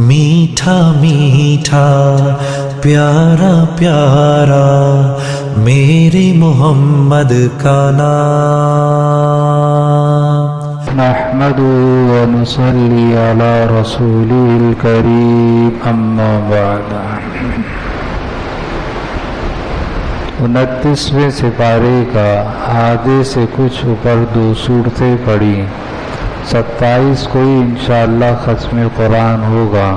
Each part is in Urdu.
میٹھا میٹھا پیارا پیارا میرے محمد کا نام۔ نحمده ونصلي على رسوله الكريم اما بعد۔ 29ویں سپارے کا آدھے سے کچھ اوپر 2 صورتیں پڑھی، 27 کو ہی انشاءاللہ ختم قرآن ہوگا۔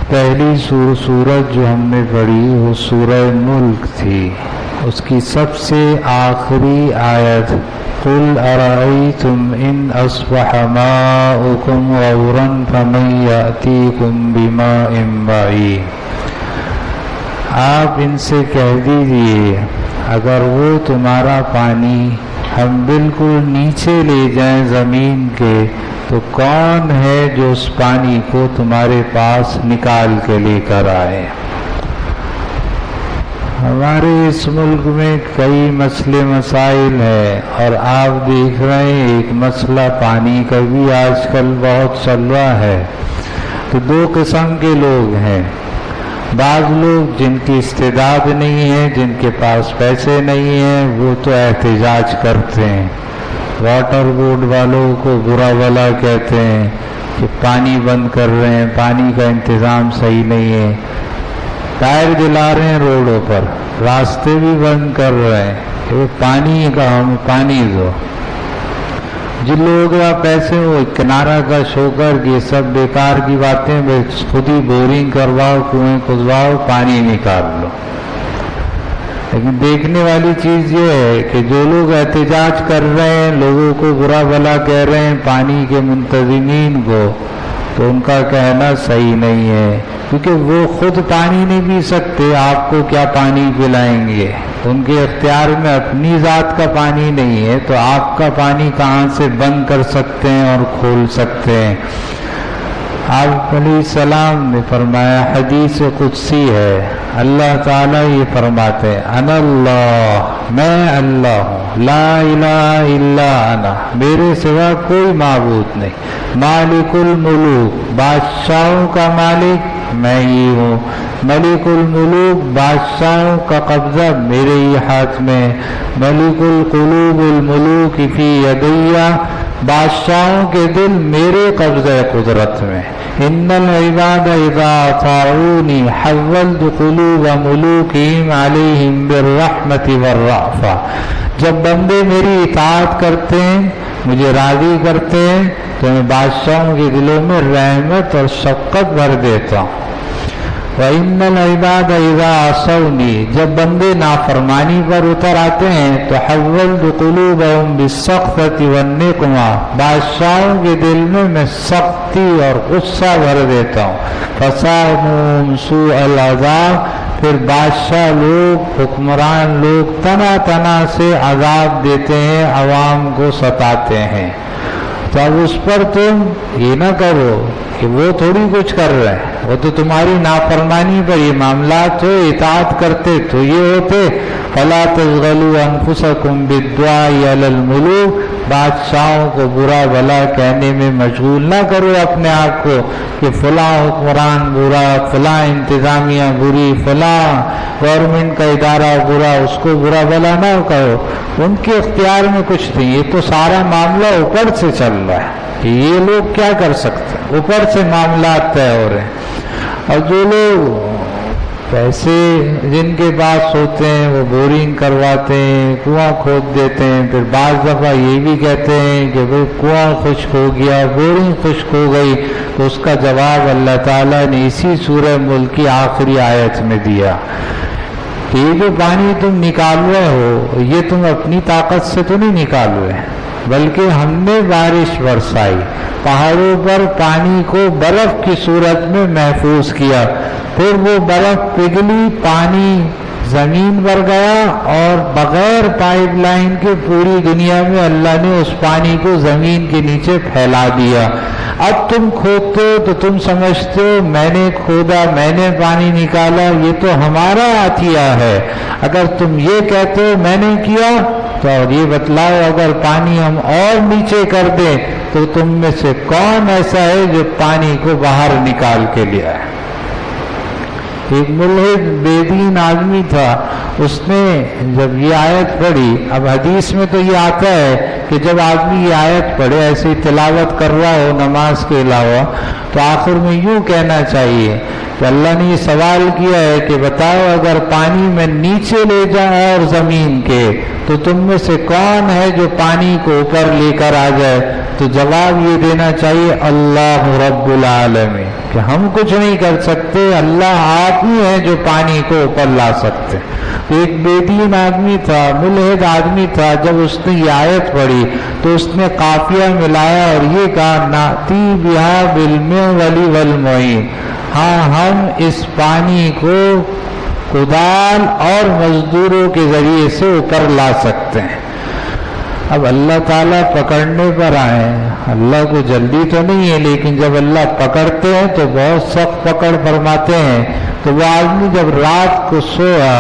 پہلی سورت جو ہم نے پڑھی وہ سورہ ملک تھی، اس کی سب سے آخری آیت قُلْ أَرَأَيْتُمْ إِنْ أَصْبَحَ مَاؤُكُمْ غَوْرًا فَمَنْ يَأْتِيكُمْ بِمَاءٍ مَّعِينٍ۔ آپ ان سے کہہ دیجئے اگر وہ تمہارا پانی ہم بالکل نیچے لے جائیں زمین کے تو کون ہے جو اس پانی کو تمہارے پاس نکال کے لے کر آئے۔ ہمارے اس ملک میں کئی مسئلے مسائل ہیں اور آپ دیکھ رہے ہیں ایک مسئلہ پانی کا بھی آج کل بہت چل رہا ہے۔ تو 2 قسم کے لوگ ہیں، بعض لوگ جن کی استعداد نہیں ہے، جن کے پاس پیسے نہیں ہیں، وہ تو احتجاج کرتے ہیں، واٹر بورڈ والوں کو برا بھلا کہتے ہیں کہ پانی بند کر رہے ہیں، پانی کا انتظام صحیح نہیں ہے، ٹائر جلا رہے ہیں روڈوں پر، راستے بھی بند کر رہے ہیں کہ وہ پانی کا ہم پانی دو۔ جن لوگوں کے پاس پیسے وہ کنارہ کا شو کر یہ سب بیکار کی باتیں، خود ہی بورنگ کرواؤ، کنویں کھدواؤ، پانی نکال لو۔ لیکن دیکھنے والی چیز یہ ہے کہ جو لوگ احتجاج کر رہے ہیں، لوگوں کو برا بھلا کہہ رہے ہیں پانی کے منتظمین کو، تو ان کا کہنا صحیح نہیں ہے، کیونکہ وہ خود پانی نہیں پی سکتے، آپ کو کیا پانی پلائیں گے؟ ان کے اختیار میں اپنی ذات کا پانی نہیں ہے، تو آپ کا پانی کہاں سے بند کر سکتے ہیں اور کھول سکتے ہیں؟ آپ علیہ السلام نے فرمایا، حدیث قدسی ہے، اللہ تعالیٰ یہ فرماتے ہیں انا اللہ، میں اللہ ہوں، لا الہ الا انا، میرے سوا کوئی معبود نہیں، مالک الملوک، بادشاہوں کا مالک میں ہی ہوں، ملک الملوک، بادشاہوں کا قبضہ میرے ہی ہاتھ میں، ملک القلوب الملوک فی یدیہ، بادشاہوں کے دل میرے قبضہ قدرت میں، ان العباد اذا اطاعونی حولت قلوب ملوکہم علیہم بالرحمت والرأفہ، جب بندے میری اطاعت کرتے ہیں، مجھے راضی کرتے ہیں، تو میں بادشاہوں کے دلوں میں رحمت اور شفقت بھر دیتا ہوں۔ وَإِنَّ الْعِبَادَ إِذَا عَصَوْنِي، جب بندے نافرمانی پر اتر آتے ہیں تو حَوَّلْتُ قُلُوبَهُمْ بِالسَّخْطَةِ وَالنِّقْمَةِ، بادشاہوں کے دل میں سختی اور غصہ بھر دیتا ہوں۔ فَصَامُهُمْ سُوءَ الْعَذَابِ، پھر بادشاہ لوگ، حکمران لوگ طرح طرح سے عذاب دیتے ہیں، عوام کو ستاتے ہیں۔ تو اب اس پر تم یہ نہ کرو کہ وہ تھوڑی کچھ کر رہے ہیں، وہ تو تمہاری نافرمانی پر یہ معاملات ہو، اطاعت کرتے تو یہ ہوتے۔ فَلَا تَشْغَلُوا أَنفُسَكُمْ بِالدُّعَاءِ عَلَى الْمُلُوكِ، بادشاہوں کو برا بھلا کہنے میں مشغول نہ کرو اپنے آپ کو کہ فلاں حکمران برا، فلاں انتظامیہ بری، فلاں گورنمنٹ کا ادارہ برا، اس کو برا بھلا نہ کرو، ان کے اختیار میں کچھ نہیں، یہ تو سارا معاملہ اوپر سے چل رہا ہے، یہ لوگ کیا کر سکتے ہیں، اوپر سے معاملات طے ہو رہے ہیں۔ اور جو لوگ پیسے جن کے پاس ہوتے ہیں وہ بورنگ کرواتے ہیں، کنواں کھود دیتے ہیں، پھر بعض دفعہ یہ بھی کہتے ہیں کہ بھئی کنواں خشک ہو گیا، بورنگ خشک ہو گئی، تو اس کا جواب اللہ تعالیٰ نے اسی سورہ ملک کی آخری آیت میں دیا کہ یہ جو پانی تم نکال رہے ہو یہ تم اپنی طاقت سے تو نہیں نکال رہے، بلکہ ہم نے بارش برسائی، پہاڑوں پر پانی کو برف کی صورت میں محفوظ کیا، پھر وہ برف پگھلی، پانی زمین پر گیا اور بغیر پائپ لائن کے پوری دنیا میں اللہ نے اس پانی کو زمین کے نیچے پھیلا دیا۔ اب تم کھودتے ہو تو تم سمجھتے ہو میں نے کھودا، میں نے پانی نکالا، یہ تو ہمارا عطیہ ہے۔ اگر تم یہ کہتے ہو میں نے کیا تو یہ بتلاؤ اگر پانی ہم اور نیچے کر دیں تو تم میں سے کون ایسا ہے جو پانی کو باہر نکال کے لیا ہے؟ ایک ملحد بے دین آدمی تھا، اس نے جب یہ آیت پڑھی، اب حدیث میں تو یہ آتا ہے کہ جب آدمی یہ آیت پڑھے، ایسی تلاوت کر رہا ہو نماز کے علاوہ، تو آخر میں یوں کہنا چاہیے کہ اللہ نے یہ سوال کیا ہے کہ بتاؤ اگر پانی میں نیچے لے جائے اور زمین کے، تو تم میں سے کون ہے جو پانی کو اوپر لے کر آ جائے؟ تو جواب یہ دینا چاہیے اللہ رب العالمین، کہ ہم کچھ نہیں کر سکتے، اللہ آپ ہی ہیں جو پانی کو اوپر لا سکتے۔ ایک بے دین آدمی تھا، ملحد آدمی تھا، جب اس نے یہ آیت پڑھی تو اس نے قافیہ ملایا اور یہ کہا ناتی بہا بالمعول والمعین، ہاں ہم اس پانی کو کدال اور مزدوروں کے ذریعے سے اوپر لا سکتے ہیں۔ اب اللہ تعالیٰ پکڑنے پر آئے ہیں، اللہ کو جلدی تو نہیں ہے، لیکن جب اللہ پکڑتے ہیں تو بہت سخت پکڑ فرماتے ہیں۔ تو وہ آدمی جب رات کو سویا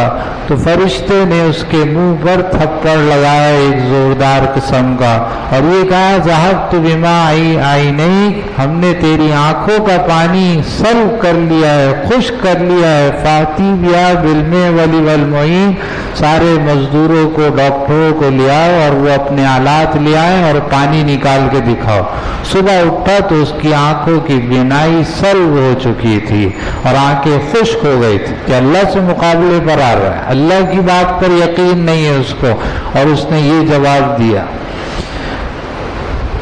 تو فرشتے نے اس کے منہ پر تھپڑ لگایا ایک زوردار قسم کا، اور یہ کہا ذہبت بما عینیک، ہم نے تیری آنکھوں کا پانی سلب کر لیا ہے، خشک کر لیا ہے، فاتی بیا بالمعول والمعین، سارے مزدوروں کو، ڈاکٹروں کو لے آؤ اور وہ اپنے آلات لے آئے اور پانی نکال کے دکھاؤ۔ صبح اٹھا تو اس کی آنکھوں کی بینائی سلب ہو چکی تھی اور آنکھیں خشک ہو گئی تھی، کہ اللہ سے مقابلے پر آ رہا ہے، اللہ کی بات پر یقین نہیں ہے اس کو، اور اس نے یہ جواب دیا۔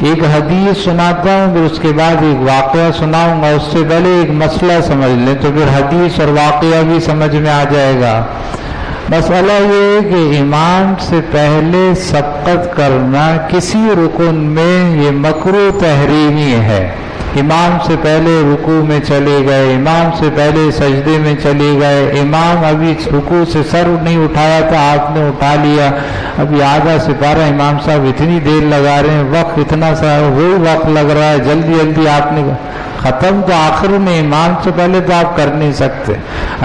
ایک حدیث سناتا ہوں، پھر اس کے بعد ایک واقعہ سناؤں گا، اس سے پہلے ایک مسئلہ سمجھ لیں تو پھر حدیث اور واقعہ بھی سمجھ میں آ جائے گا۔ مسئلہ یہ ہے کہ امام سے پہلے سبقت کرنا کسی رکن میں یہ مکروہ تحریمی ہے۔ امام سے پہلے رکوع میں چلے گئے، امام سے پہلے سجدے میں چلے گئے، امام ابھی رکوع سے سر نہیں اٹھایا تھا، آپ نے اٹھا لیا، ابھی آدھا سپارہ امام صاحب اتنی دیر لگا رہے ہیں، وقت اتنا سا وہی وقت لگ رہا ہے، جلدی جلدی آپ نے ختم، تو آخر میں امام سے پہلے تو آپ کر نہیں سکتے۔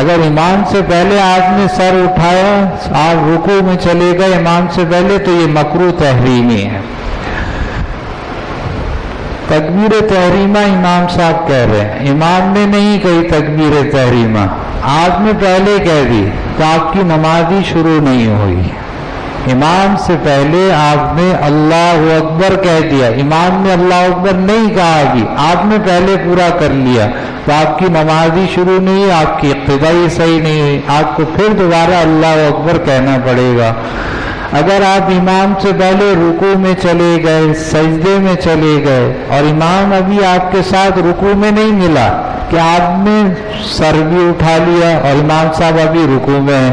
اگر امام سے پہلے آپ نے سر اٹھایا، آپ رکوع میں چلے گئے امام سے پہلے، تو یہ مکروہ تحریمی ہے۔ تکبیر تحریمہ امام صاحب کہہ رہے ہیں، امام نے نہیں کہی تکبیر تحریمہ، آپ نے پہلے کہہ دی تو آپ کی نماز ہی شروع نہیں ہوئی۔ امام سے پہلے آپ نے اللہ اکبر کہہ دیا، امام نے اللہ اکبر نہیں کہا، ابھی آپ نے پہلے پورا کر لیا، تو آپ کی نماز ہی شروع نہیں ہوئی، آپ کی ابتدائی صحیح نہیں ہوئی، آپ کو پھر دوبارہ اللہ اکبر کہنا پڑے گا۔ اگر آپ امام سے پہلے رکوع میں چلے گئے، سجدے میں چلے گئے، اور امام ابھی آپ کے ساتھ رکوع میں نہیں ملا کہ آپ نے سر بھی اٹھا لیا اور امام صاحب ابھی رکوع میں ہیں،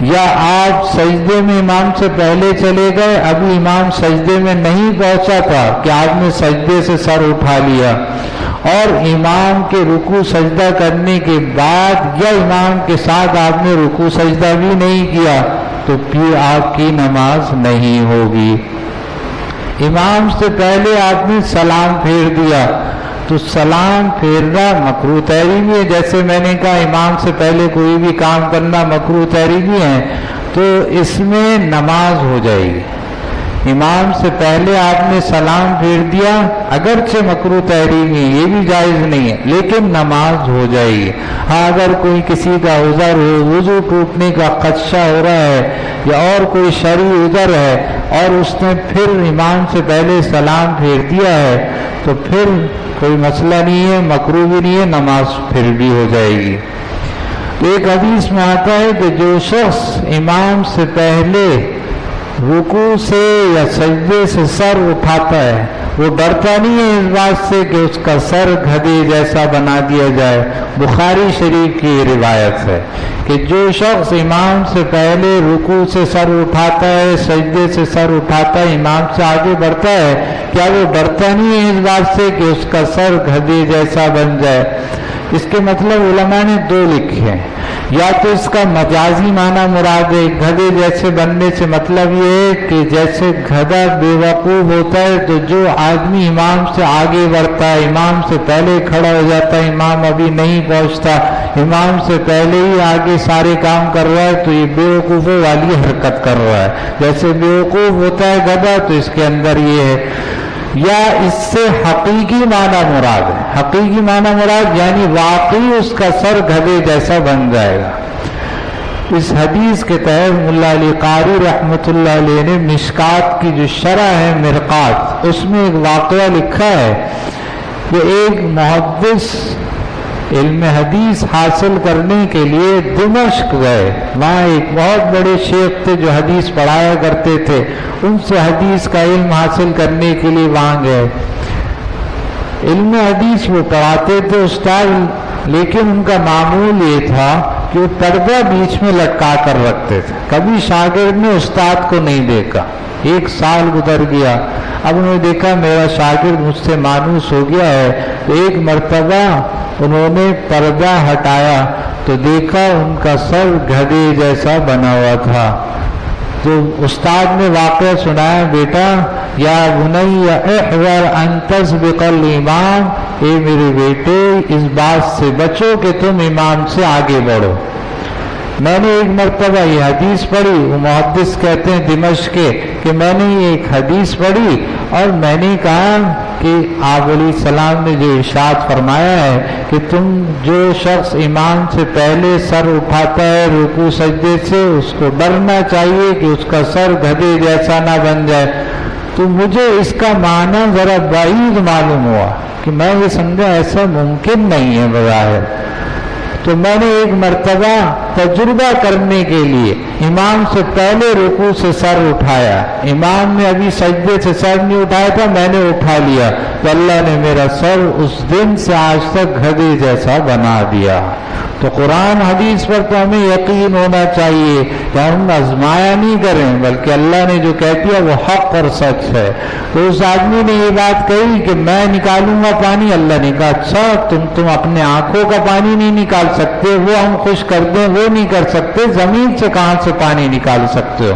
یا آپ سجدے میں امام سے پہلے چلے گئے، ابھی امام سجدے میں نہیں پہنچا تھا کہ آپ نے سجدے سے سر اٹھا لیا، اور امام کے رکوع سجدہ کرنے کے بعد یا امام کے ساتھ آپ نے رکوع سجدہ بھی نہیں کیا، تو پھر آپ کی نماز نہیں ہوگی۔ امام سے پہلے آپ نے سلام پھیر دیا، تو سلام پھیرنا مکروہ تحریمی ہے، جیسے میں نے کہا امام سے پہلے کوئی بھی کام کرنا مکروہ تحریمی ہے، تو اس میں نماز ہو جائے گی۔ امام سے پہلے آپ نے سلام پھیر دیا، اگرچہ مکروہ تحریمی ہے، یہ بھی جائز نہیں ہے، لیکن نماز ہو جائے گی۔ ہاں اگر کوئی کسی کا عذر ہو، وضو ٹوٹنے کا خدشہ ہو رہا ہے یا اور کوئی شرعی عذر ہے، اور اس نے پھر امام سے پہلے سلام پھیر دیا ہے، تو پھر کوئی مسئلہ نہیں ہے، مکروہ بھی نہیں ہے، نماز پھر بھی ہو جائے گی۔ ایک حدیث میں آتا ہے کہ جو شخص امام سے پہلے رکوع سے یا سجدے سے سر اٹھاتا ہے، وہ ڈرتا نہیں ہے اس بات سے کہ اس کا سر گدھے جیسا بنا دیا جائے۔ بخاری شریف کی یہ روایت ہے کہ جو شخص امام سے پہلے رکوع سے سر اٹھاتا ہے، سجدے سے سر اٹھاتا ہے، امام سے آگے بڑھتا ہے، کیا وہ ڈرتا نہیں ہے اس بات سے کہ اس کا سر گدھے جیسا بن جائے؟ اس کے مطلب علماء نے دو لکھے ہیں، یا تو اس کا مجازی معنی مراد ہے، گدھے جیسے بننے سے مطلب یہ ہے کہ جیسے گدھا بے وقوف ہوتا ہے، تو جو آدمی امام سے آگے بڑھتا ہے، امام سے پہلے کھڑا ہو جاتا ہے، امام ابھی نہیں پہنچتا، امام سے پہلے ہی آگے سارے کام کر رہا ہے، تو یہ بے وقوفوں والی حرکت کر رہا ہے۔ جیسے بے وقوف ہوتا ہے گدھا، تو اس کے اندر یہ ہے۔ یا اس سے حقیقی معنی مراد ہے؟ حقیقی معنی مراد یعنی واقعی اس کا سر گدھے جیسا بن جائے گا۔ اس حدیث کے تحت ملا علی قاری رحمۃ اللہ علیہ نے مشکات کی جو شرح ہے مرقات، اس میں ایک واقعہ لکھا ہے کہ ایک محدث علم حدیث حاصل کرنے کے لیے دمشق گئے۔ وہاں ایک بہت بڑے شیخ تھے جو حدیث پڑھایا کرتے تھے، ان سے حدیث کا علم حاصل کرنے کے لیے وہاں گئے۔ علم حدیث وہ پڑھاتے تھے استاد، لیکن ان کا معمول یہ تھا کہ وہ پردہ بیچ میں لٹکا کر رکھتے تھے۔ کبھی شاگرد نے استاد کو نہیں دیکھا۔ ایک سال گزر گیا، اب انہوں نے دیکھا میرا شاگرد مجھ سے مانوس ہو گیا ہے، تو ایک مرتبہ انہوں نے پردہ ہٹایا تو دیکھا ان کا سر گدھے جیسا بنا ہوا تھا۔ تو استاد نے واقعہ سنایا، بیٹا یا بنی احذر ان تسبق الامام، اے میرے بیٹے اس بات سے بچو کہ تم امام سے آگے بڑھو۔ میں نے ایک مرتبہ یہ حدیث پڑھی، وہ محدث کہتے ہیں دمشق کے، کہ میں نے یہ ایک حدیث پڑھی اور میں نے کہا کہ آپ علیہ السلام نے جو ارشاد فرمایا ہے کہ تم جو شخص امام سے پہلے سر اٹھاتا ہے رکوع سجدے سے، اس کو ڈرنا چاہیے کہ اس کا سر گدھے جیسا نہ بن جائے۔ تو مجھے اس کا معنی ذرا بعید معلوم ہوا کہ میں یہ سمجھا ایسا ممکن نہیں ہے بظاہر۔ تو میں نے ایک مرتبہ تجربہ کرنے کے لیے امام سے پہلے رکوع سے سر اٹھایا، امام نے ابھی سجدے سے سر نہیں اٹھایا تھا، میں نے اٹھا لیا تو اللہ نے میرا سر اس دن سے آج تک گدھے جیسا بنا دیا۔ تو قرآن حدیث پر تو ہمیں یقین ہونا چاہیے کہ ہم آزمایا نہیں کریں، بلکہ اللہ نے جو کہہ دیا وہ حق اور سچ ہے۔ تو اس آدمی نے یہ بات کہی کہ میں نکالوں گا پانی، اللہ نے کہا اچھا تم اپنے آنکھوں کا پانی نہیں نکال سکتے، وہ ہم خوش کر دیں وہ نہیں کر سکتے، زمین سے کہاں سے پانی نکال سکتے ہو؟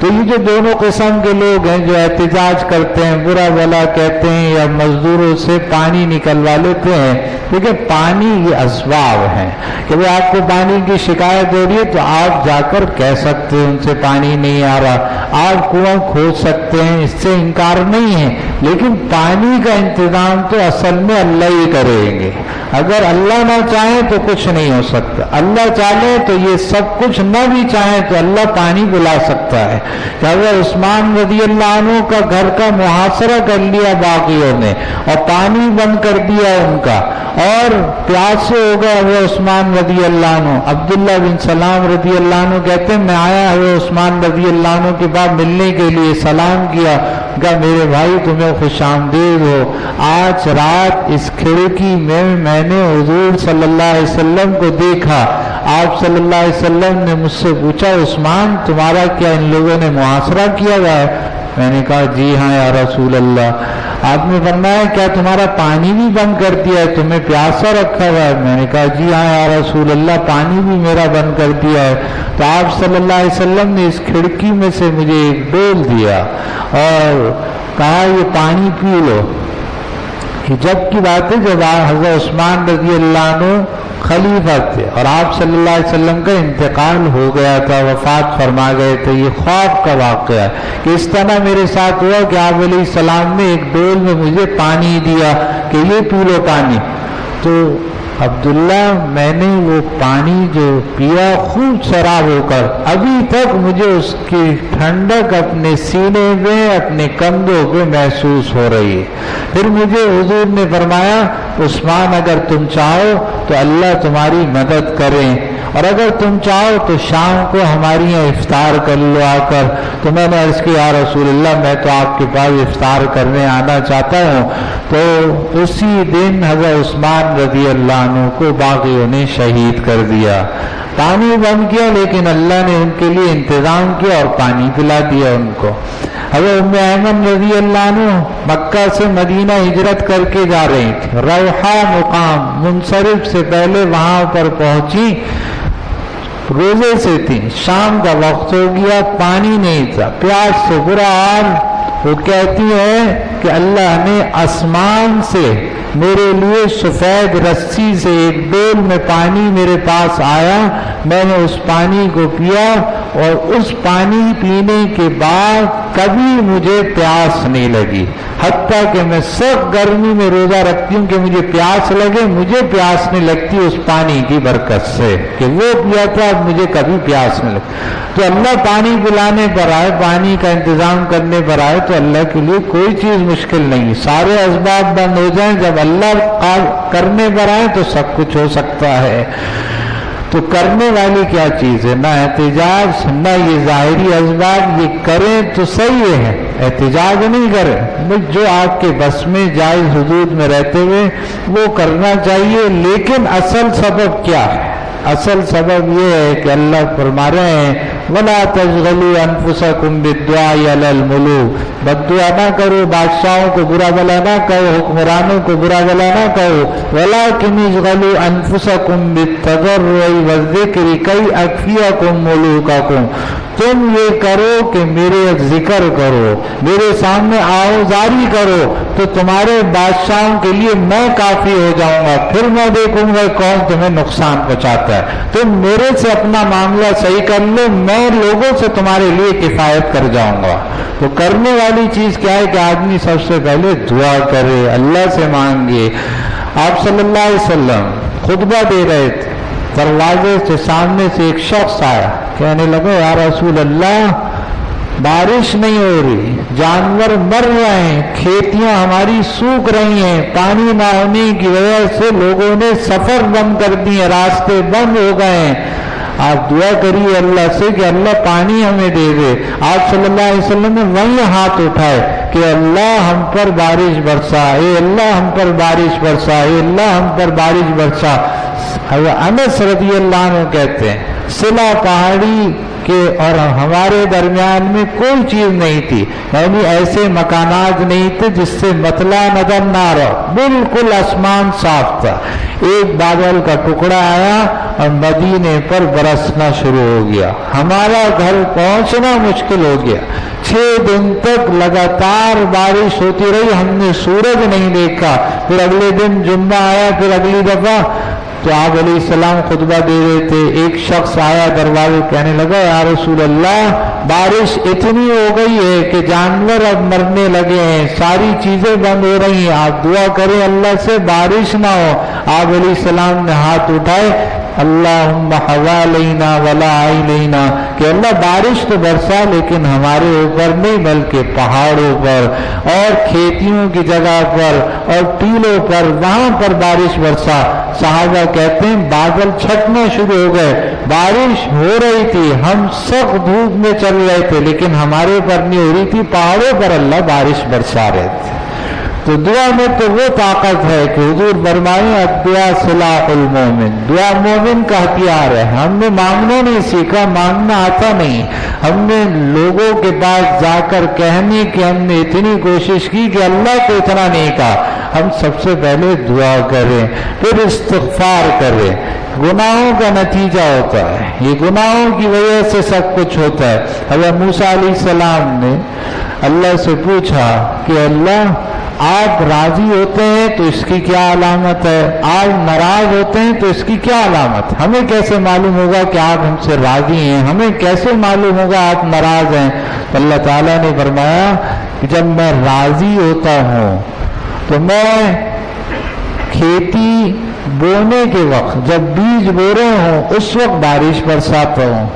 تو یہ جو دونوں قسم کے لوگ ہیں جو احتجاج کرتے ہیں، برا بھلا کہتے ہیں یا مزدوروں سے پانی نکلوا لیتے ہیں، دیکھیں پانی یہ اسباب ہیں کہ وہ آپ کو پانی کی شکایت ہو رہی ہے تو آپ جا کر کہہ سکتے ہیں ان سے پانی نہیں آ رہا، آپ کنواں کھود سکتے ہیں، اس سے انکار نہیں ہے، لیکن پانی کا انتظام تو اصل میں اللہ ہی کریں گے۔ اگر اللہ نہ چاہیں تو کچھ نہیں ہو سکتا، اللہ چاہے تو یہ سب کچھ نہ بھی چاہیں تو اللہ پانی بلا سکتا ہے۔ کہ اگر عثمان رضی اللہ عنہ کا گھر کا محاصرہ کر لیا باغیوں نے اور پانی بند کر دیا ان کا اور پیاسے ہو گئے وہ عثمان رضی اللہ عنہ، عبداللہ بن سلام رضی اللہ عنہ کہتے ہیں میں آیا ہوئے عثمان رضی اللہ عنہ کے بعد ملنے کے لیے، سلام کیا، کہا میرے بھائی تمہیں خوش آمدید ہو، آج رات اس کھڑکی میں نے حضور صلی اللہ علیہ وسلم کو دیکھا، آپ صلی اللہ علیہ وسلم نے مجھ سے پوچھا عثمان تمہارا کیا ان لوگوں نے محاصرہ کیا ہوا ہے؟ میں نے کہا جی ہاں یا رسول اللہ۔ آپ نے فرمایا کیا تمہارا پانی بھی بند کر دیا ہے، تمہیں پیاسا رکھا ہوا ہے؟ میں نے کہا جی ہاں یا رسول اللہ پانی بھی میرا بند کر دیا ہے۔ تو آپ صلی اللہ علیہ وسلم نے اس کھڑکی میں سے مجھے ایک ڈول دیا اور کہا یہ پانی پی لو۔ جب کی بات ہے جب حضرت عثمان رضی اللہ عنہ خلیفہ تھے اور آپ صلی اللہ علیہ وسلم کا انتقال ہو گیا تھا، وفات فرما گئے تھے۔ یہ خواب کا واقعہ ہے کہ اس طرح میرے ساتھ ہوا کہ آپ علیہ السلام نے ایک ڈول میں مجھے پانی دیا کہ یہ پی لو پانی۔ تو عبداللہ میں نے وہ پانی جو پیا خوب شراب ہو کر ابھی تک مجھے اس کی ٹھنڈک اپنے سینے میں اپنے کندھوں پہ محسوس ہو رہی ہے۔ پھر مجھے حضور نے فرمایا عثمان اگر تم چاہو تو اللہ تمہاری مدد کرے اور اگر تم چاہو تو شام کو ہماری یہاں افطار کر لو آ کر۔ تو میں نے عرض کیا یا رسول اللہ میں تو آپ کے پاس افطار کرنے آنا چاہتا ہوں۔ تو اسی دن حضرت عثمان رضی اللہ عنہ کو باغیوں نے شہید کر دیا۔ پانی بند کیا لیکن اللہ نے ان کے لیے انتظام کیا اور پانی پلا دیا ان کو۔ حضرت ام ایمن رضی اللہ عنہ مکہ سے مدینہ ہجرت کر کے جا رہی تھی، روحہ مقام منصرف سے پہلے وہاں پر پہنچی، روزے سے تھی، شام کا وقت ہو گیا، پانی نہیں تھا، پیاس سے برا حال۔ وہ کہتی ہے کہ اللہ نے آسمان سے میرے لیے سفید رسی سے ایک ڈول میں پانی میرے پاس آیا، میں نے اس پانی کو پیا اور اس پانی پینے کے بعد کبھی مجھے پیاس نہیں لگی، حتیٰ کہ میں سخت گرمی میں روزہ رکھتی ہوں کہ مجھے پیاس لگے، مجھے پیاس نہیں لگتی اس پانی کی برکت سے کہ وہ پیا تھا، اب مجھے کبھی پیاس نہیں لگتی۔ تو اللہ پانی پلانے پر آئے، پانی کا انتظام کرنے پر آئے تو اللہ کے لیے کوئی چیز مشکل نہیں، سارے اسباب بند ہو جائیں، جب اللہ کرنے پر آئے تو سب کچھ ہو سکتا ہے۔ تو کرنے والی کیا چیز ہے؟ نہ احتجاج، نہ یہ ظاہری اسباب، یہ کریں تو صحیح ہے، احتجاج نہیں کریں، جو آپ کے بس میں جائز حدود میں رہتے ہوئے وہ کرنا چاہیے۔ لیکن اصل سبب کیا ہے؟ اصل سبب یہ ہے کہ اللہ فرما رہے ہیں وَلَا تَشْغَلُوا أَنفُسَكُمْ بِالدُّعَاءِ عَلَى الْمُلُوكِ، بد دعا نہ کرو، بادشاہوں کو برا بھلا نہ کہو، حکمرانوں کو برا بھلا نہ کہو، وَلَكِنِ اشْغَلُوا أَنفُسَكُمْ بِالتَّضَرُّعِ وَالذِّكْرِ كَيْ أَكْفِيَكُمْ مُلُوكَكُمْ، تم یہ کرو کہ میرے ذکر کرو، میرے سامنے آوازاری کرو تو تمہارے بادشاہوں کے لیے میں کافی ہو جاؤں گا، پھر میں دیکھوں گا کون تمہیں نقصان پہنچاتا ہے، تم میرے سے اپنا معاملہ صحیح کر لو، میں لوگوں سے تمہارے لیے کفایت کر جاؤں گا۔ تو کرنے والی چیز کیا ہے کہ آدمی سب سے پہلے دعا کرے، اللہ سے مانگے۔ آپ صلی اللہ علیہ وسلم خطبہ دے رہے تھے، دروازے سے سامنے سے ایک شخص آیا، کہنے لگا یا رسول اللہ بارش نہیں ہو رہی، جانور مر رہے ہیں، کھیتیاں ہماری سوکھ رہی ہیں، پانی نہ ہونے کی وجہ سے لوگوں نے سفر بند کر دیے، راستے بند ہو گئے ہیں، آپ دعا کریے اللہ سے کہ اللہ پانی ہمیں دے دے۔ آپ صلی اللہ علیہ وسلم نے وہیں ہاتھ اٹھائے کہ اللہ ہم پر بارش برسا، اے اللہ ہم پر بارش برسا، اے اللہ ہم پر بارش برسا۔ انس رضی اللہ عنہ کہتے ہیں صلہ پہاڑی کے اور ہمارے درمیان میں کوئی چیز نہیں تھی، یعنی ایسے مکانات نہیں تھے جس سے مطلع نظر نہ رہا، بالکل آسمان صاف تھا، ایک بادل کا ٹکڑا آیا اور مدینے پر برسنا شروع ہو گیا، ہمارا گھر پہنچنا مشکل ہو گیا، 6 دن تک لگاتار بارش ہوتی رہی، ہم نے سورج نہیں دیکھا، پھر اگلے دن جمعہ آیا، پھر اگلی دفعہ تو آپ علیہ السلام خطبہ دے رہے تھے، ایک شخص آیا دروازے، کہنے لگا یا رسول اللہ بارش اتنی ہو گئی ہے کہ جانور اب مرنے لگے ہیں، ساری چیزیں بند ہو رہی ہیں، آپ دعا کریں اللہ سے بارش نہ ہو۔ آپ علیہ السلام نے ہاتھ اٹھائے اللہم حوالینا ولا علینا، کہ اللہ بارش تو برسا لیکن ہمارے اوپر نہیں بلکہ پہاڑوں پر اور کھیتیوں کی جگہ پر اور ٹیلوں پر، وہاں پر بارش برسا۔ صحابہ کہتے ہیں بادل چھٹنا شروع ہو گئے، بارش ہو رہی تھی، ہم سخت دھوپ میں چل رہے تھے لیکن ہمارے اوپر نہیں ہو رہی تھی، پہاڑوں پر اللہ بارش برسا رہے تھے۔ تو دعا میں تو وہ طاقت ہے کہ حضور فرمائیں الدعاء سلاح المومن، دعا مومن کا ہتھیار ہے۔ ہم نے مانگنا نہیں سیکھا، مانگنا آتا نہیں، ہم نے لوگوں کے پاس جا کر کہنے کہ ہم نے اتنی کوشش کی کہ اللہ کو اتنا نہیں کہا۔ ہم سب سے پہلے دعا کریں، پھر استغفار کریں۔ گناہوں کا نتیجہ ہوتا ہے، یہ گناہوں کی وجہ سے سب کچھ ہوتا ہے۔ حضرت موسیٰ علیہ السلام نے اللہ سے پوچھا کہ اللہ آپ راضی ہوتے ہیں تو اس کی کیا علامت ہے، آپ ناراض ہوتے ہیں تو اس کی کیا علامت؟ ہمیں کیسے معلوم ہوگا کہ آپ ہم سے راضی ہیں، ہمیں کیسے معلوم ہوگا آپ ناراض ہیں؟ تو اللہ تعالیٰ نے فرمایا کہ جب میں راضی ہوتا ہوں تو میں کھیتی بونے کے وقت جب بیج بو رہے ہوں اس وقت بارش برساتا ہوں،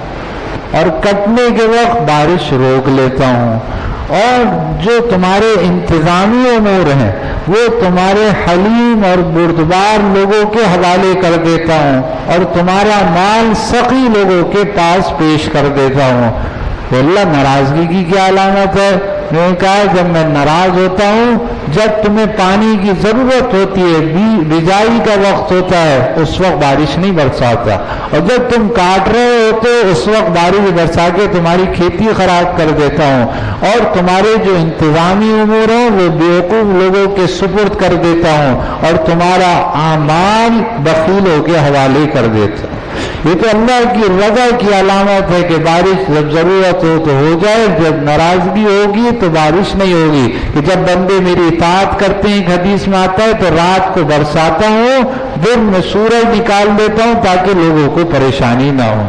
اور کٹنے کے وقت بارش روک لیتا ہوں، اور جو تمہارے انتظامی امور ہیں وہ تمہارے حلیم اور بردبار لوگوں کے حوالے کر دیتا ہوں، اور تمہارا مال سخی لوگوں کے پاس پیش کر دیتا ہوں۔ تو اللہ ناراضگی کی کیا علامت ہے؟ میں نے کہا جب میں ناراض ہوتا ہوں، جب تمہیں پانی کی ضرورت ہوتی ہے، بجائی کا وقت ہوتا ہے، اس وقت بارش نہیں برساتا، اور جب تم کاٹ رہے ہوتے اس وقت بارش برسا کے تمہاری کھیتی خراب کر دیتا ہوں، اور تمہارے جو انتظامی امور ہیں وہ بیوقوف لوگوں کے سپرد کر دیتا ہوں، اور تمہارا اعمال بخیلوں کے حوالے کر دیتا ہوں۔ یہ تو اللہ کی رضا کی علامت ہے کہ بارش جب ضرورت ہو تو ہو جائے، جب ناراضگی ہوگی تو بارش نہیں ہوگی۔ کہ جب بندے میری اطاعت کرتے ہیں، ایک حدیث میں آتا ہے، تو رات کو برساتا ہوں، دن میں سورج نکال دیتا ہوں تاکہ لوگوں کو پریشانی نہ ہو۔